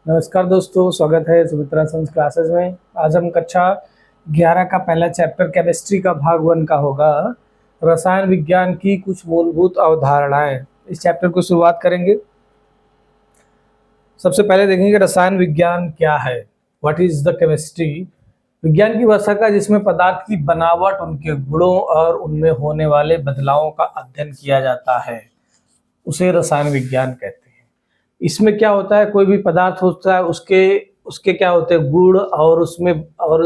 नमस्कार दोस्तों, स्वागत है सुमित्रा संस क्लासेस में। आज हम कक्षा 11 का पहला चैप्टर केमिस्ट्री का भाग 1 का होगा, रसायन विज्ञान की कुछ मूलभूत अवधारणाएं। इस चैप्टर को शुरुआत करेंगे। सबसे पहले देखेंगे रसायन विज्ञान क्या है, व्हाट इज द केमिस्ट्री। विज्ञान की वह शाखा जिसमें पदार्थ की बनावट, उनके गुणों और उनमें होने वाले बदलावों का अध्ययन किया जाता है, उसे रसायन विज्ञान कहते हैं। इसमें क्या होता है, कोई भी पदार्थ होता है, उसके उसके क्या होते हैं गुण, और उसमें और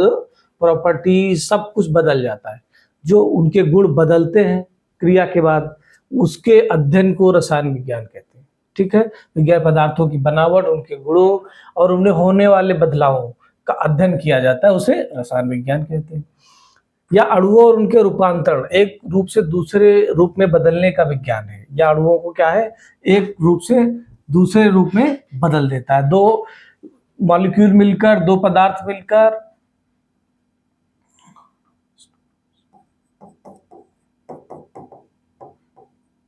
प्रॉपर्टी सब कुछ बदल जाता है। जो उनके गुण बदलते हैं क्रिया के बाद, उसके अध्ययन को रसायन विज्ञान कहते हैं। ठीक है, विज्ञान पदार्थों की बनावट, उनके गुणों और उनमें होने वाले बदलावों का अध्ययन किया जाता है, उसे रसायन विज्ञान कहते हैं। या अणुओं और उनके रूपांतरण, एक रूप से दूसरे रूप में बदलने का विज्ञान है। या अणुओं को क्या है, एक रूप से दूसरे रूप में बदल देता है। दो मॉलिक्यूल मिलकर, दो पदार्थ मिलकर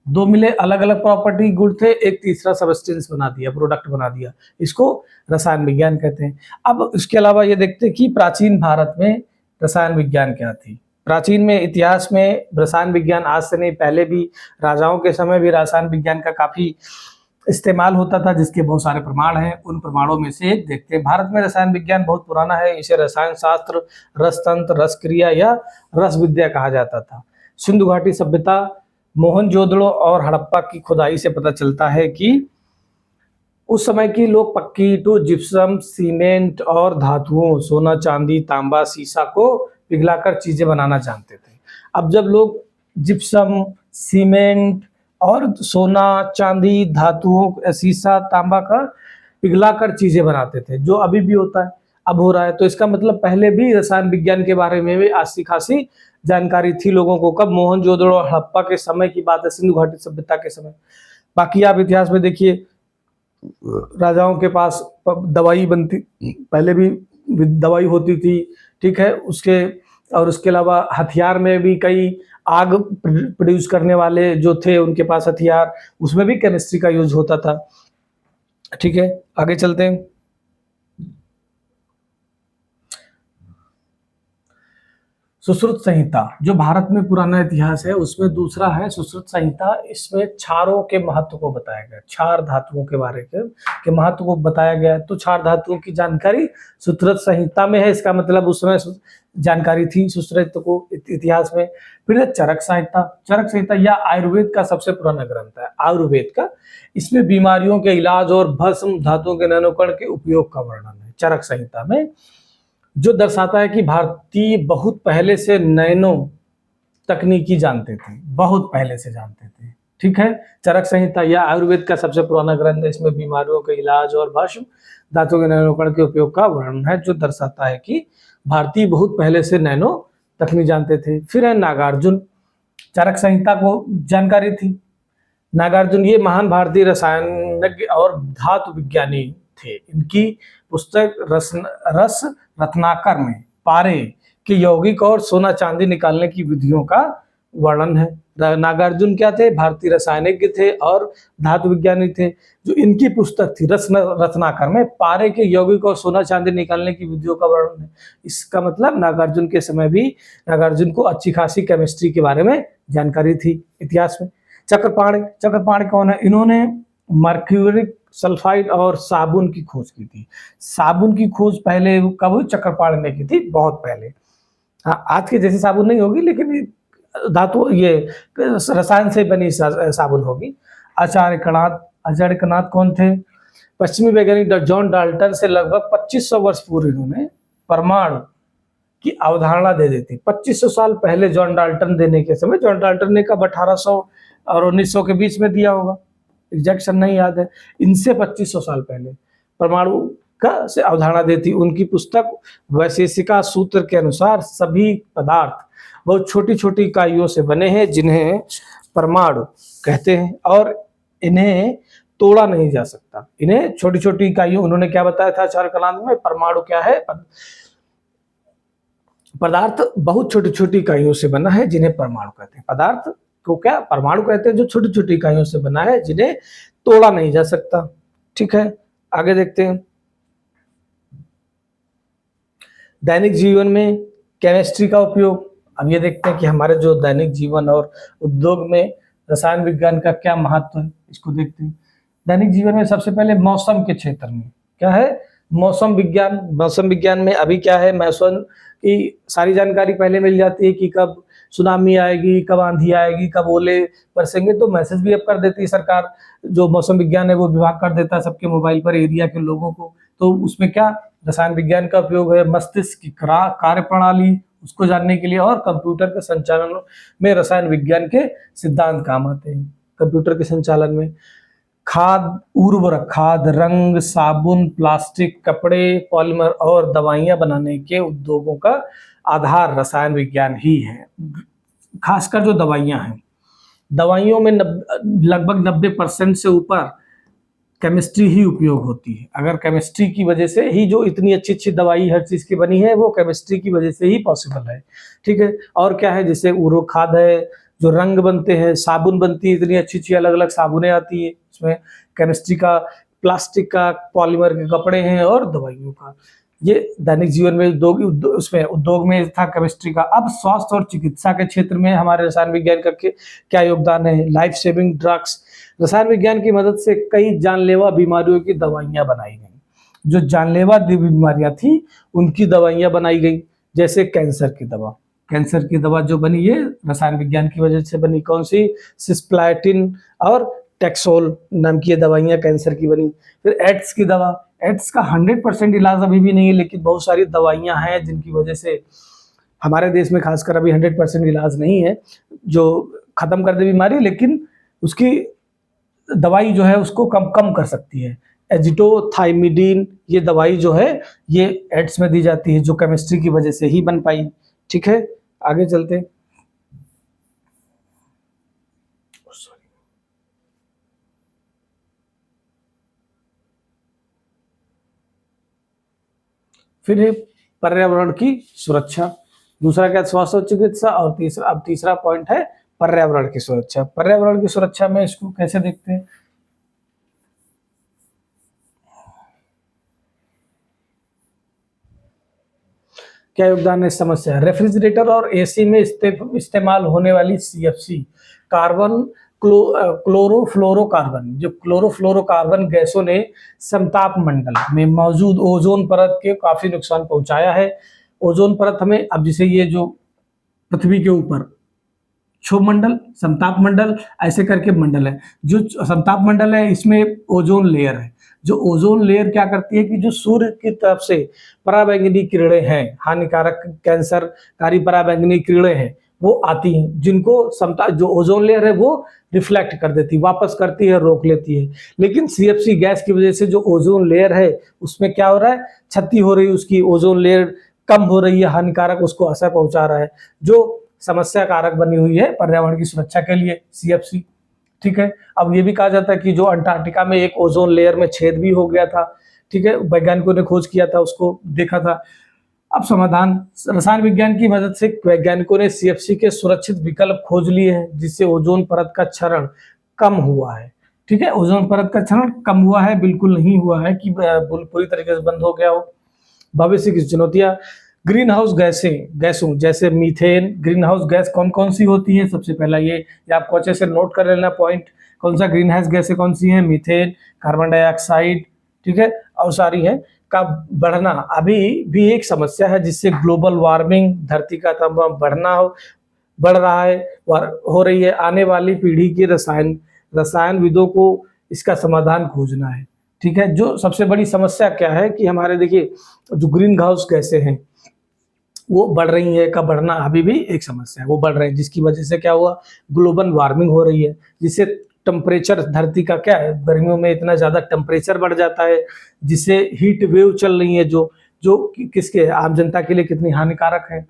दो मिले, अलग अलग प्रॉपर्टी गुण थे, एक तीसरा सबस्टेंस बना दिया, प्रोडक्ट बना दिया, इसको रसायन विज्ञान कहते हैं। अब इसके अलावा ये देखते हैं कि प्राचीन भारत में रसायन विज्ञान क्या थी। प्राचीन में इतिहास में रसायन विज्ञान आज से नहीं, पहले भी राजाओं के समय भी रसायन विज्ञान का काफी इस्तेमाल होता था, जिसके बहुत सारे प्रमाण हैं। उन प्रमाणों में से एक देखते हैं। भारत में रसायन विज्ञान बहुत पुराना है। इसे रसायन शास्त्र, रसतंत्र, रसक्रिया या रस विद्या कहा जाता था। सिंधु घाटी सभ्यता, मोहनजोदड़ो और हड़प्पा की खुदाई से पता चलता है कि उस समय की लोग पक्की ईंटों, जिप्सम, सीमेंट और धातुओं, सोना, चांदी, तांबा, सीसा को पिघलाकर चीजें बनाना जानते थे। अब जब लोग जिप्सम, सीमेंट और सोना, चांदी, धातुओं, सीसा, तांबा का पिघलाकर चीजें बनाते थे, जो अभी भी होता है, अब हो रहा है। तो इसका मतलब पहले भी रसायन विज्ञान के बारे में भी अच्छी खासी जानकारी थी लोगों को। कब, मोहनजोदड़ो और हड़प्पा के समय की बात है, सिंधु घाटी सभ्यता के समय। बाकी आप इतिहास में देखिए, राजाओं के पास दवाई बनती, पहले भी दवाई होती थी। ठीक है, उसके और उसके अलावा हथियार में भी कई आग प्रोड्यूस करने वाले जो थे, उनके पास हथियार, उसमें भी केमिस्ट्री का यूज होता था। ठीक है, आगे चलते हैं। सुश्रुत संहिता, जो भारत में पुराना इतिहास है, उसमें दूसरा है सुश्रुत संहिता। इसमें क्षारों के महत्व को बताया गया, क्षार धातुओं के बारे के महत्व को बताया गया है। तो क्षार धातुओं की जानकारी सुश्रुत संहिता में है। इसका मतलब उसमें जानकारी थी सुश्रुत को इतिहास में। फिर है चरक संहिता। चरक संहिता या आयुर्वेद का सबसे पुराना ग्रंथ है, आयुर्वेद का। इसमें बीमारियों के इलाज और भस्म धातुओं के नैनोकण के उपयोग का वर्णन है चरक संहिता में, जो दर्शाता है कि भारतीय बहुत पहले से नैनो तकनीकी जानते थे, बहुत पहले से जानते थे। ठीक है, चरक संहिता या आयुर्वेद का सबसे पुराना ग्रंथ है। इसमें बीमारियों के इलाज और भस्म धातु के नैनोकण के उपयोग का वर्णन है, जो दर्शाता है कि भारतीय बहुत पहले से नैनो तकनीक जानते थे। फिर है नागार्जुन। चरक संहिता को जानकारी थी। नागार्जुन ये महान भारतीय रसायनज्ञ और धातु विज्ञानी थे। इनकी पुस्तक रस रत्नाकर में पारे के यौगिक और सोना चांदी निकालने की विधियों का वर्णन है। नागार्जुन क्या थे, भारतीय रसायनज्ञ थे और धातु विज्ञानी थे। जो इनकी पुस्तक थी रत्नाकर में पारे के यौगिक और सोना चांदी निकालने की विधियों का वर्णन है। इसका मतलब नागार्जुन के समय भी नागार्जुन को अच्छी खासी केमिस्ट्री के बारे में जानकारी थी इतिहास में। चक्रपाणी कौन है, इन्होंने मर्क्यूरिक सल्फाइड और साबुन की खोज की थी। साबुन की खोज पहले कब हुई, चक्रपाणी ने की थी, बहुत पहले। हाँ, आज के जैसी साबुन नहीं होगी, लेकिन धातु ये रसायन से बनी साबुन होगी। आचार्यकनाथ कौन थे, पश्चिमी वैज्ञानिक जॉन डाल्टन से लगभग 2500 वर्ष पूर्व इन्होंने परमाणु की अवधारणा दे दी थी। 2500 साल पहले जॉन डाल्टन देने के समय, जॉन डाल्टन ने कब 1800 और 1900 के बीच में दिया होगा, एग्जैक्ट सन नहीं याद है। इनसे 2500 साल पहले परमाणु का से अवधारणा दी थी। उनकी पुस्तक वैशेषिका सूत्र के अनुसार सभी पदार्थ बहुत छोटी छोटी इकाइयों से बने हैं, जिन्हें परमाणु कहते हैं, और इन्हें तोड़ा नहीं जा सकता। इन्हें छोटी छोटी इकाइयों, उन्होंने क्या बताया था आचार्यकनाथ में, परमाणु क्या है, पदार्थ बहुत छोटी छोटी इकाइयों से बना है, जिन्हें परमाणु कहते हैं। पदार्थ को क्या परमाणु कहते हैं, जो छोटी छोटी इकाइयों से बना है, जिन्हें तोड़ा नहीं जा सकता। ठीक है, आगे देखते हैं। दैनिक जीवन में केमिस्ट्री का उपयोग। अब ये देखते हैं कि हमारे जो दैनिक जीवन और उद्योग में रसायन विज्ञान का क्या महत्व है, इसको देखते हैं। दैनिक जीवन में सबसे पहले मौसम के क्षेत्र में क्या है, मौसम विज्ञान। मौसम विज्ञान में अभी क्या है, मौसम की सारी जानकारी पहले मिल जाती है कि कब सुनामी आएगी, कब आंधी आएगी, कब ओले बरसेंगे, तो मैसेज भी अब कर देती है सरकार। जो मौसम विज्ञान है वो विभाग कर देता है सबके मोबाइल पर, एरिया के लोगों को। तो उसमें क्या रसायन विज्ञान का उपयोग है। मस्तिष्क की कार्य प्रणाली उसको जानने के लिए, और कंप्यूटर के संचालन में रसायन विज्ञान के सिद्धांत काम आते हैं। कंप्यूटर के संचालन में खाद, उर्वरक, खाद, रंग, साबुन, प्लास्टिक, कपड़े, पॉलीमर और दवाइयां बनाने के उद्योगों का आधार रसायन विज्ञान ही है। खासकर जो दवाइयां हैं, दवाइयों में लगभग 90% से ऊपर केमिस्ट्री ही उपयोग होती है। अगर केमिस्ट्री की वजह से ही जो इतनी अच्छी अच्छी दवाई हर चीज़ की बनी है, वो केमिस्ट्री की वजह से ही पॉसिबल है। ठीक है, और क्या है, जैसे उर्वरक, खाद है, जो रंग बनते हैं, साबुन बनती है, इतनी अच्छी अच्छी अलग अलग साबुनें आती है, उसमें केमिस्ट्री का, प्लास्टिक का, पॉलीमर के कपड़े हैं, और दवाइयों का। ये दैनिक जीवन में उसमें उद्योग में था केमिस्ट्री का। अब स्वास्थ्य और चिकित्सा के क्षेत्र में हमारे रसायन विज्ञान का क्या योगदान है। लाइफ सेविंग ड्रग्स, रसायन विज्ञान की मदद से कई जानलेवा बीमारियों की दवाइयां बनाई गई। जो जानलेवा बीमारियां थी उनकी दवाइयां बनाई गई, जैसे कैंसर की दवा। कैंसर की दवा जो बनी ये रसायन विज्ञान की वजह से बनी। कौन सी, सिस्प्लाटिन और टेक्सोल नाम की ये दवाइयां कैंसर की बनी। फिर एड्स की दवा, एड्स का 100% इलाज अभी भी नहीं है, लेकिन बहुत सारी दवाइयां हैं जिनकी वजह से हमारे देश में खासकर अभी 100% इलाज नहीं है जो खत्म कर दे बीमारी, लेकिन उसकी दवाई जो है उसको कम कर सकती है। एजिटोथाइमिडीन ये दवाई जो है ये एड्स में दी जाती है, जो केमिस्ट्री की वजह से ही बन पाई। ठीक है, आगे चलते हैं। फिर है पर्यावरण की सुरक्षा। दूसरा क्या, स्वास्थ्य और चिकित्सा, और तीसरा पॉइंट है पर्यावरण की सुरक्षा। पर्यावरण की सुरक्षा में इसको कैसे देखते हैं, क्या योगदान है इस समस्या। रेफ्रिजरेटर और एसी में इस्तेमाल होने वाली सीएफसी, कार्बन क्लोरोफ्लोरोकार्बन, जो क्लोरोफ्लोरोकार्बन गैसों ने समताप मंडल में मौजूद ओजोन परत के काफी नुकसान पहुंचाया है। ओजोन परत हमें, अब जैसे ये जो पृथ्वी के ऊपर क्षोभ मंडल, समताप मंडल, ऐसे करके मंडल है। जो समताप मंडल है इसमें ओजोन लेयर है। जो ओजोन लेयर क्या करती है कि जो सूर्य की तरफ से पराबैंगनी किरणें हैं, हानिकारक कैंसरकारी पराबैंगनी किरणें हैं, वो आती हैं, जिनको जो ओजोन लेयर है वो रिफ्लेक्ट कर देती है, वापस करती है, रोक लेती है। लेकिन सीएफसी गैस की वजह से जो ओजोन लेयर है उसमें क्या हो रहा है, क्षति हो रही है, उसकी ओजोन लेयर कम हो रही है, हानिकारक उसको असर पहुंचा रहा है, जो समस्या कारक बनी हुई है पर्यावरण की सुरक्षा के लिए सीएफसी। ठीक है, अब ये भी कहा जाता है कि जो अंटार्कटिका में एक ओजोन लेयर में छेद भी हो गया था। ठीक है, वैज्ञानिकों ने खोज किया था, उसको देखा था। अब समाधान, रसायन विज्ञान की मदद से वैज्ञानिकों ने सीएफसी के सुरक्षित विकल्प खोज लिए हैं, जिससे ओजोन परत का क्षरण कम हुआ है। ठीक है, ओजोन परत का क्षरण कम हुआ है, बिल्कुल नहीं हुआ है कि पूरी तरीके से बंद हो गया हो। भविष्य की चुनौतियां, ग्रीन हाउस गैसों जैसे मीथेन। ग्रीन हाउस गैस कौन कौन सी होती है, सबसे पहला ये आपको अच्छे से नोट कर लेना पॉइंट, कौन सा ग्रीन हाउस गैसें कौन सी हैं, मीथेन, कार्बन डाइऑक्साइड, ठीक है, और सारी है का बढ़ना अभी भी एक समस्या है, जिससे ग्लोबल वार्मिंग, धरती का तापमान बढ़ रहा है, हो रही है। आने वाली पीढ़ी के रसायनविदों को इसका समाधान खोजना है। ठीक है, जो सबसे बड़ी समस्या क्या है कि हमारे देखिए जो ग्रीन हाउस गैसें हैं वो बढ़ रही है, का बढ़ना अभी भी एक समस्या है, वो बढ़ रहे हैं, जिसकी वजह से क्या हुआ, ग्लोबल वार्मिंग हो रही है, जिससे टेम्परेचर धरती का क्या है, गर्मियों में इतना ज़्यादा टेम्परेचर बढ़ जाता है, जिससे हीट वेव चल रही है, जो किसके, आम जनता के लिए कितनी हानिकारक है,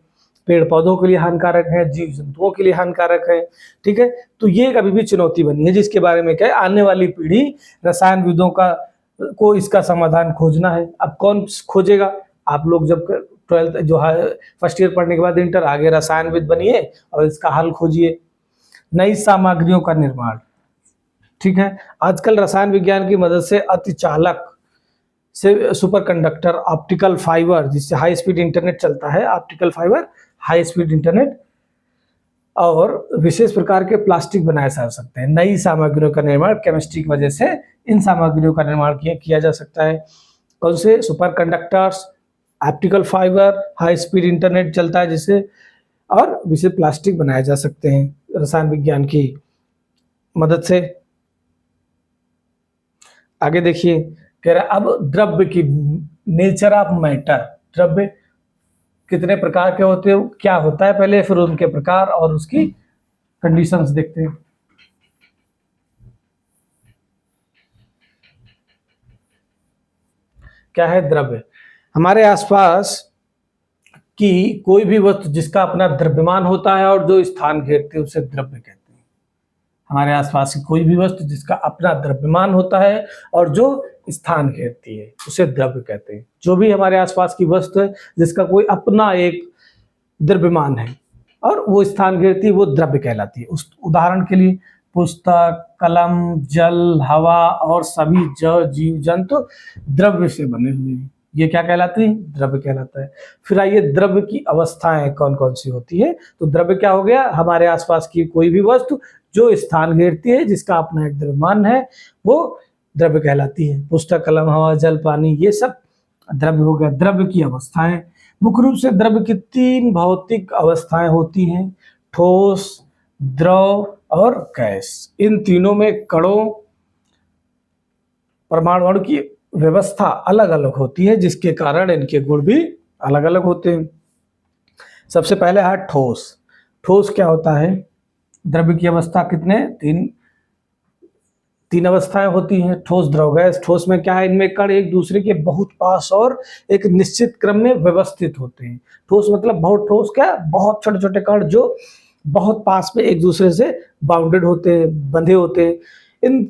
पेड़ पौधों के लिए हानिकारक है, जीव जंतुओं के लिए हानिकारक है। ठीक है, तो ये एक अभी भी चुनौती बनी है, जिसके बारे में क्या है, आने वाली पीढ़ी रसायनविदों को इसका समाधान खोजना है। अब कौन खोजेगा, आप लोग जब 12th जो है फर्स्ट ईयर पढ़ने के बाद इंटर, आगे रसायनविद बनिए और इसका हल खोजिए। नई सामग्रियों का निर्माण, ठीक है, आजकल रसायन विज्ञान की मदद से अतिचालक से सुपर कंडक्टर, ऑप्टिकल फाइबर जिससे हाई स्पीड इंटरनेट चलता है, optical fibre, high speed internet, और विशेष प्रकार के प्लास्टिक बनाए जा सकते हैं। नई सामग्रियों का निर्माण केमिस्ट्री की वजह से इन सामग्रियों का निर्माण किया जा सकता है। कौन से? Super conductors, optical fibre, high speed internet चलता है जिससे, और विशेष प्लास्टिक बनाए जा सकते हैं रसायन विज्ञान की मदद से। आगे देखिए, कह रहा अब द्रव्य की नेचर ऑफ मैटर, द्रव्य कितने प्रकार के होते हैं, क्या होता है पहले, फिर उनके प्रकार और उसकी कंडीशंस देखते हैं। क्या है द्रव्य? हमारे आसपास की कोई भी वस्तु जिसका अपना द्रव्यमान होता है और जो स्थान घेरती है उसे द्रव्य कहते हैं। हमारे आसपास की कोई भी वस्तु जिसका अपना द्रव्यमान होता है और जो स्थान घेरती है उसे द्रव्य कहते हैं। जो भी हमारे आसपास की वस्तु है जिसका कोई अपना एक द्रव्यमान है और वो स्थान घेरती है वो द्रव्य कहलाती है। उस उदाहरण के लिए पुस्तक, कलम, जल, हवा और सभी जीव जंतु द्रव्य से बने हुए हैं। ये क्या कहलाती है? द्रव्य कहलाता है। फिर आइए, द्रव्य की अवस्थाएं कौन कौन सी होती है। तो द्रव्य क्या हो गया? हमारे आसपास की कोई भी वस्तु जो स्थान घेरती है, जिसका अपना एक द्रव्यमान है, वो द्रव्य कहलाती है। पुस्तक, कलम, हवा, जल, पानी, ये सब द्रव्य हो गया। द्रव्य की अवस्थाएं, मुख्य रूप से द्रव्य की 3 भौतिक अवस्थाएं होती हैं, ठोस, द्रव और गैस। इन तीनों में कणों, परमाणु की व्यवस्था अलग अलग होती है जिसके कारण इनके गुण भी अलग अलग होते हैं। सबसे पहले है ठोस। ठोस क्या होता है? द्रव्य की अवस्था कितने? तीन अवस्थाएं होती हैं, ठोस, द्रव, गैस। ठोस में क्या है? इनमें कण एक दूसरे के बहुत पास और एक निश्चित क्रम में व्यवस्थित होते हैं। ठोस मतलब बहुत ठोस, क्या? बहुत छोटे छोटे कण जो बहुत पास में एक दूसरे से बाउंडेड होते हैं, बंधे होते हैं। इन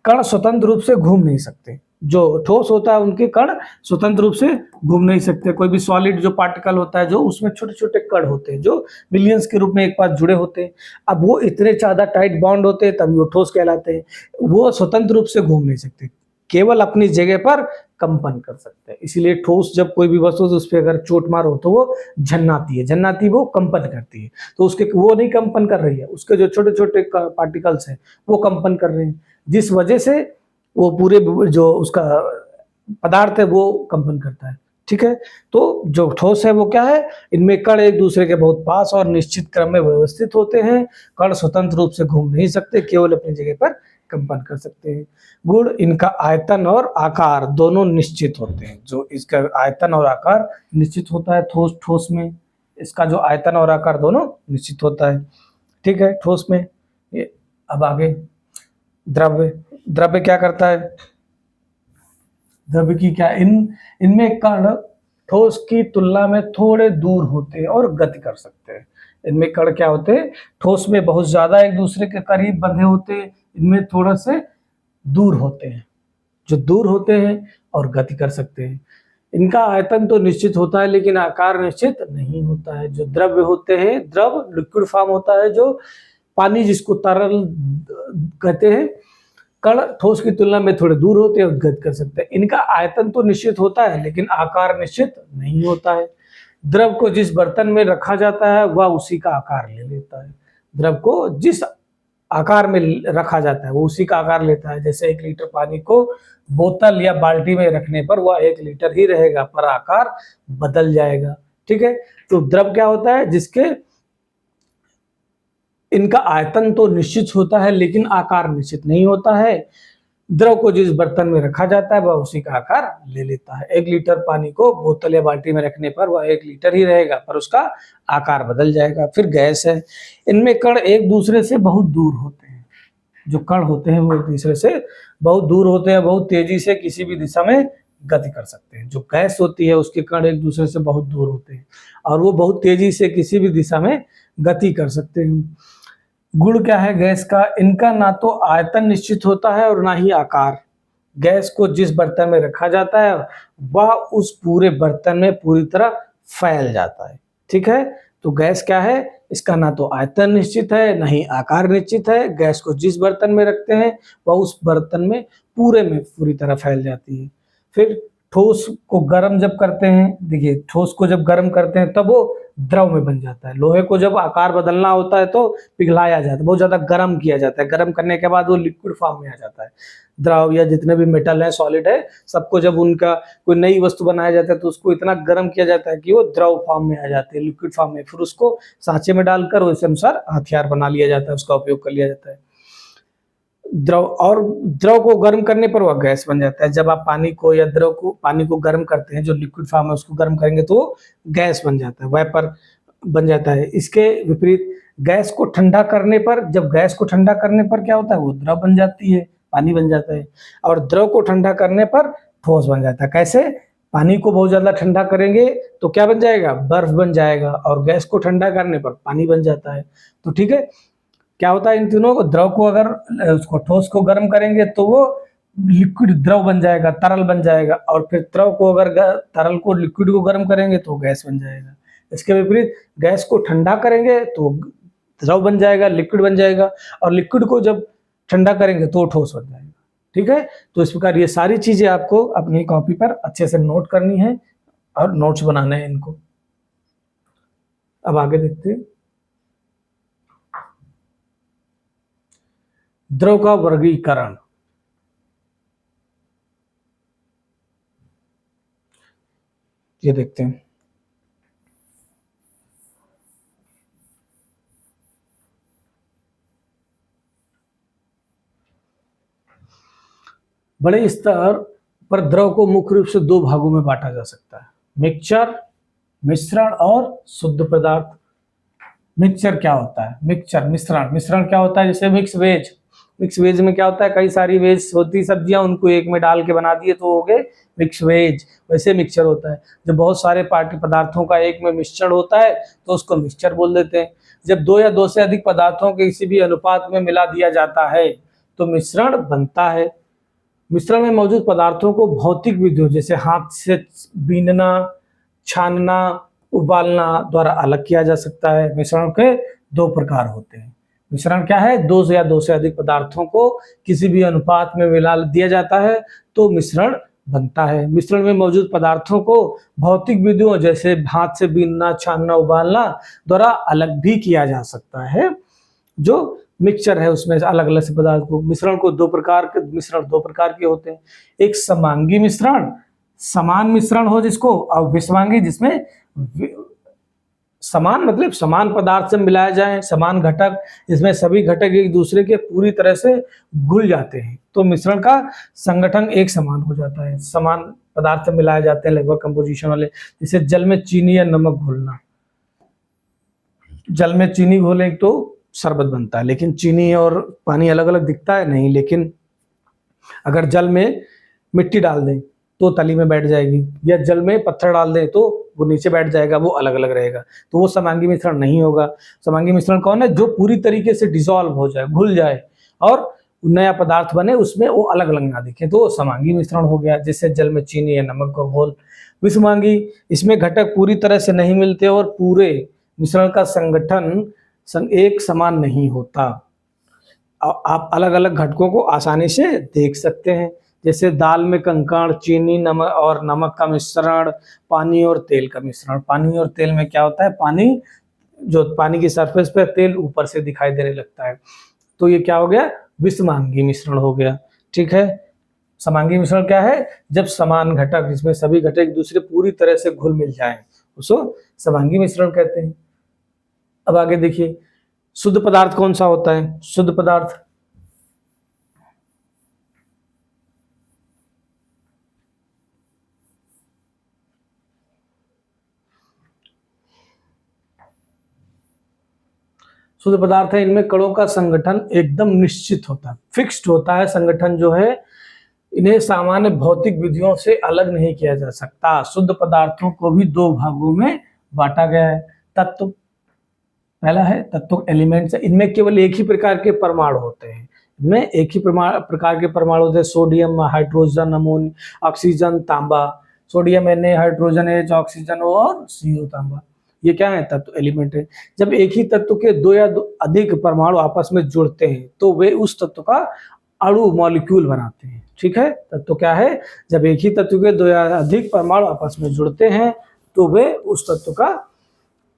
कण स्वतंत्र रूप से घूम नहीं सकते। जो ठोस होता है उनके कण स्वतंत्र रूप से घूम नहीं सकते। कोई भी सॉलिड जो पार्टिकल होता है, जो उसमें छोटे छोटे कण होते हैं जो मिलियंस के रूप में एक पास जुड़े होते हैं। अब वो इतने ज्यादा टाइट बॉन्ड होते हैं तभी वो ठोस कहलाते हैं। वो स्वतंत्र रूप से घूम नहीं सकते, केवल अपनी जगह पर कंपन कर सकते हैं। इसीलिए ठोस, जब कोई भी वस्तु उस पर अगर चोट मारो तो वो झन्नाती है, झन्नाती वो कंपन करती है। तो उसके, वो नहीं कंपन कर रही है, उसके जो छोटे छोटे पार्टिकल्स हैं वो कंपन कर रहे हैं, जिस वजह से वो पूरे जो उसका पदार्थ है वो कंपन करता है। ठीक है, तो जो ठोस है वो क्या है? इनमें कण एक दूसरे के बहुत पास और निश्चित क्रम में व्यवस्थित होते हैं। कण स्वतंत्र रूप से घूम नहीं सकते, केवल अपनी जगह पर कंपन कर सकते हैं। गुण, इनका आयतन और आकार दोनों निश्चित होते हैं। जो इसका आयतन और आकार निश्चित होता है ठोस में, इसका जो आयतन और आकार दोनों निश्चित होता है। ठीक है, ठोस में। अब आगे द्रव्य। द्रव्य क्या करता है? द्रव्य की क्या, इनमें कण ठोस की तुलना में थोड़े दूर होते हैं और गति कर सकते हैं। इनमें कण क्या होते हैं? ठोस में बहुत ज्यादा एक दूसरे के करीब बंधे होते हैं, इनमें थोड़ा से दूर होते हैं, जो दूर होते हैं और गति कर सकते हैं। इनका आयतन तो निश्चित होता है लेकिन आकार निश्चित नहीं होता है। जो द्रव्य होते हैं, द्रव लिक्विड फॉर्म होता है, जो पानी जिसको तरल कहते हैं। कण ठोस की तुलना में थोड़े दूर होते हैं और गति कर सकते हैं। इनका आयतन तो निश्चित होता है लेकिन आकार निश्चित नहीं होता है। द्रव को जिस बर्तन में रखा जाता है वह उसी का आकार ले लेता है। द्रव को जिस आकार में रखा जाता है वो उसी का आकार लेता है। जैसे 1 लीटर पानी को बोतल या बाल्टी में रखने पर वह 1 लीटर ही रहेगा, पर आकार बदल जाएगा। ठीक है, तो द्रव क्या होता है? जिसके इनका आयतन तो निश्चित होता है लेकिन आकार निश्चित नहीं होता है। द्रव को जिस बर्तन में रखा जाता है वह उसी का आकार ले लेता है। 1 लीटर पानी को बोतल या बाल्टी में रखने पर वह 1 लीटर ही रहेगा, पर उसका आकार बदल जाएगा। फिर गैस है। इनमें कण एक दूसरे से बहुत दूर होते हैं। जो कण होते हैं वो एक दूसरे से बहुत दूर होते हैं, बहुत तेजी से किसी भी दिशा में गति कर सकते हैं। जो गैस होती है उसके कण एक दूसरे से बहुत दूर होते हैं और वो बहुत तेजी से किसी भी दिशा में गति कर सकते हैं। गुण क्या है गैस का? इनका ना तो आयतन निश्चित होता है और ना ही आकार। गैस को जिस बर्तन में रखा जाता है वह उस पूरे बर्तन में पूरी तरह फैल जाता है। ठीक है, तो गैस क्या है? इसका ना तो आयतन निश्चित है ना ही आकार निश्चित है। गैस को जिस बर्तन में रखते हैं वह उस बर्तन में पूरे में पूरी तरह फैल जाती है। फिर ठोस को गर्म जब करते हैं, देखिए ठोस को जब गर्म करते हैं तब वो द्रव में बन जाता है। लोहे को जब आकार बदलना होता है तो पिघलाया जाता है, बहुत ज़्यादा गर्म किया जाता है। गर्म करने के बाद वो लिक्विड फॉर्म में आ जाता है। द्रव या जितने भी मेटल है, सॉलिड है, सबको जब उनका कोई नई वस्तु बनाया जाता है तो उसको इतना गर्म किया जाता है कि वो द्रव फॉर्म में आ जाते हैं, लिक्विड फॉर्म में। फिर उसको सांचे में डालकर उस अनुसार हथियार बना लिया जाता है, उसका उपयोग कर लिया जाता है। द्रव को गर्म करने पर वह गैस बन जाता है। जब आप पानी को या पानी को गर्म करते हैं, जो लिक्विड फॉर्म है उसको गर्म करेंगे तो वो गैस बन जाता है, वेपर बन जाता है। इसके विपरीत गैस को ठंडा करने पर, जब गैस को ठंडा करने पर क्या होता है, वो द्रव बन जाती है, पानी बन जाता है। और द्रव को ठंडा करने पर ठोस बन जाता है। कैसे? पानी को बहुत ज्यादा ठंडा करेंगे तो क्या बन जाएगा, बर्फ बन जाएगा, और गैस को ठंडा करने पर पानी बन जाता है। तो ठीक है, क्या होता है इन तीनों को, द्रव को अगर उसको ठोस को गर्म करेंगे तो वो लिक्विड द्रव बन जाएगा, तरल बन जाएगा, और फिर द्रव को अगर तरल को लिक्विड को गर्म करेंगे तो गैस बन जाएगा। इसके विपरीत गैस को ठंडा करेंगे तो द्रव बन जाएगा, लिक्विड बन जाएगा, और लिक्विड को जब ठंडा करेंगे तो ठोस बन जाएगा। ठीक है, तो इस प्रकार ये सारी चीजें आपको अपनी कॉपी पर अच्छे से नोट करनी है और नोट्स बनाने हैं इनको। अब आगे देखते हैं। द्रव का वर्गीकरण। ये देखते हैं। बड़े स्तर पर द्रव को मुख्य रूप से दो भागों में बांटा जा सकता है, मिक्सचर, मिश्रण, और शुद्ध पदार्थ। मिक्सचर क्या होता है? मिक्सचर मिश्रण। मिश्रण क्या होता है? जैसे मिक्स वेज। मिक्स वेज में क्या होता है, कई सारी वेज होती सब्जियां, उनको एक में डाल के बना दिए तो हो गए मिक्स वेज। वैसे मिक्सचर होता है जब बहुत सारे पार्टी पदार्थों का एक में मिश्रण होता है तो उसको मिक्सचर बोल देते हैं। जब दो या दो से अधिक पदार्थों के किसी भी अनुपात में मिला दिया जाता है तो मिश्रण बनता है। मिश्रण में मौजूद पदार्थों को भौतिक विधियों जैसे हाथ से बीनना, छानना, उबालना द्वारा अलग किया जा सकता है। मिश्रण के दो प्रकार होते हैं। मिश्रण क्या है? दो या दो से अधिक पदार्थों को किसी भी अनुपात में मिला दिया जाता है तो मिश्रण बनता है। मिश्रण में मौजूद पदार्थों को भौतिक विधियों जैसे हाथ से बीनना, छानना, उबालना द्वारा अलग भी किया जा सकता है। जो मिक्सचर है उसमें अलग अलग से पदार्थ को, मिश्रण को दो प्रकार के होते हैं। एक समांगी मिश्रण, समान मिश्रण हो जिसको, और विषमांगी जिसमें समान मतलब समान पदार्थ से मिलाया जाए, समान घटक, जिसमें सभी घटक एक दूसरे के पूरी तरह से घुल जाते हैं तो मिश्रण का संगठन एक समान हो जाता है। समान पदार्थ से मिलाए जाते हैं लगभग कंपोजिशन वाले, जैसे जल में चीनी या नमक घोलना। जल में चीनी घोले तो शरबत बनता है, लेकिन चीनी और पानी अलग अलग दिखता है नहीं, लेकिन अगर जल में मिट्टी डाल दें तो तली में बैठ जाएगी, या जल में पत्थर डाल दें तो वो नीचे बैठ जाएगा, वो अलग अलग रहेगा, तो वो समांगी मिश्रण नहीं होगा। समांगी मिश्रण कौन है? जो पूरी तरीके से डिसॉल्व हो जाए, घुल जाए, और नया पदार्थ बने, उसमें वो अलग अलग ना दिखे, तो वो समांगी मिश्रण हो गया। जैसे जल में चीनी या नमक का घोल। विषमांगी, इसमें घटक पूरी तरह से नहीं मिलते और पूरे मिश्रण का संगठन एक समान नहीं होता। आप अलग अलग घटकों को आसानी से देख सकते हैं, जैसे दाल में कंकड़, चीनी, नमक और नमक का मिश्रण, पानी और तेल का मिश्रण। पानी और तेल में क्या होता है, पानी की सरफेस पे, तेल ऊपर से दिखाई देने लगता है, तो ये क्या हो गया, विषमांगी मिश्रण हो गया। ठीक है, समांगी मिश्रण क्या है? जब समान घटक, जिसमें सभी घटक एक दूसरे पूरी तरह से घुल मिल जाए, उसको समांगी मिश्रण कहते हैं। अब आगे देखिए, शुद्ध पदार्थ कौन सा होता है? शुद्ध पदार्थ शुद्ध पदार्थ है, इनमें कणों का संगठन एकदम निश्चित होता है, फिक्स्ड होता है संगठन जो है। इन्हें सामान्य भौतिक विधियों से अलग नहीं किया जा सकता। शुद्ध पदार्थों को भी दो भागों में बांटा गया है। तत्व, पहला है तत्व एलिमेंट्स, इनमें केवल एक ही प्रकार के परमाणु होते हैं। इनमें एक ही प्रकार के परमाणु होते हैं, सोडियम, हाइड्रोजन, अमोनिया, ऑक्सीजन, तांबा। Sodium Na, hydrogen H, oxygen O और CO तांबा। ये क्या है? तत्व एलिमेंट है। जब एक ही तत्व के दो या अधिक परमाणु आपस में जुड़ते हैं तो वे उस तत्व का अणु मॉलिक्यूल बनाते हैं। ठीक है, तत्व क्या है, जब एक ही तत्व के दो या अधिक परमाणु आपस में जुड़ते हैं तो वे उस तत्व का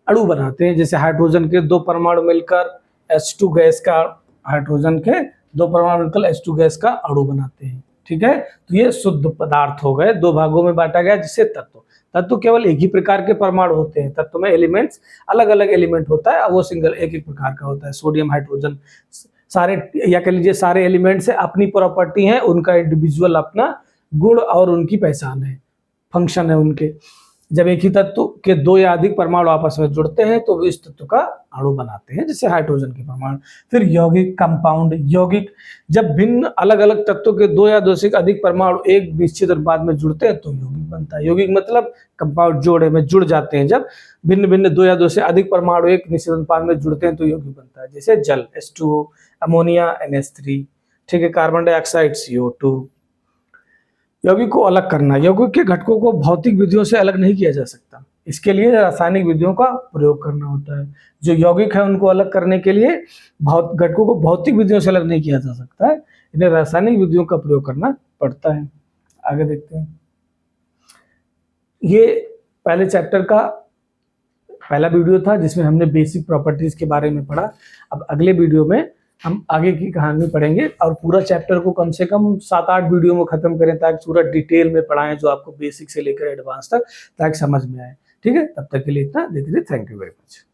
अणु बनाते हैं। जैसे हाइड्रोजन के दो परमाणु मिलकर H2 गैस का, हाइड्रोजन के दो परमाणु मिलकर H2 गैस का अणु बनाते हैं। ठीक है, तो ये शुद्ध पदार्थ हो गए, दो भागों में बांटा गया जिससे तत्व। तत्व केवल एक ही प्रकार के परमाणु होते हैं, तत्व में एलिमेंट्स अलग अलग एलिमेंट होता है, वो सिंगल एक एक प्रकार का होता है। सोडियम, हाइड्रोजन, सारे या कह लीजिए सारे एलिमेंट्स है, अपनी प्रॉपर्टी है, उनका इंडिविजुअल अपना गुण और उनकी पहचान है, फंक्शन है उनके। जब एक ही तत्व के दो या अधिक परमाणु आपस में जुड़ते हैं तो वे इस तत्व का अणु बनाते हैं, जैसे हाइड्रोजन के परमाणु। फिर यौगिक, कंपाउंड। यौगिक, जब भिन्न अलग अलग तत्वों के दो या दो से अधिक परमाणु एक निश्चित अनुपात में जुड़ते हैं तो यौगिक बनता है। यौगिक मतलब कंपाउंड, जोड़े में जुड़ जाते हैं। जब भिन्न भिन्न दो या दो से अधिक परमाणु एक निश्चित अनुपात में जुड़ते हैं तो यौगिक बनता है, जैसे जल H2O, अमोनिया NH3, ठीक है, कार्बन डाइऑक्साइड CO2। यौगिक को अलग करना, यौगिक के घटकों को भौतिक विधियों से अलग नहीं किया जा सकता, इसके लिए रासायनिक विधियों का प्रयोग करना होता है। जो यौगिक है उनको अलग करने के लिए घटकों को भौतिक विधियों से अलग नहीं किया जा सकता है, इन्हें रासायनिक विधियों का प्रयोग करना पड़ता है। आगे देखते हैं, ये पहले चैप्टर का पहला वीडियो था जिसमें हमने बेसिक प्रॉपर्टीज के बारे में पढ़ा। अब अगले वीडियो में हम आगे की कहानी पढ़ेंगे और पूरा चैप्टर को कम से कम 7-8 वीडियो में खत्म करें, ताकि पूरा डिटेल में पढ़ाएं, जो आपको बेसिक से लेकर एडवांस तक, ताकि समझ में आए। ठीक है, तब तक के लिए इतना। देखिए, थैंक यू वेरी मच।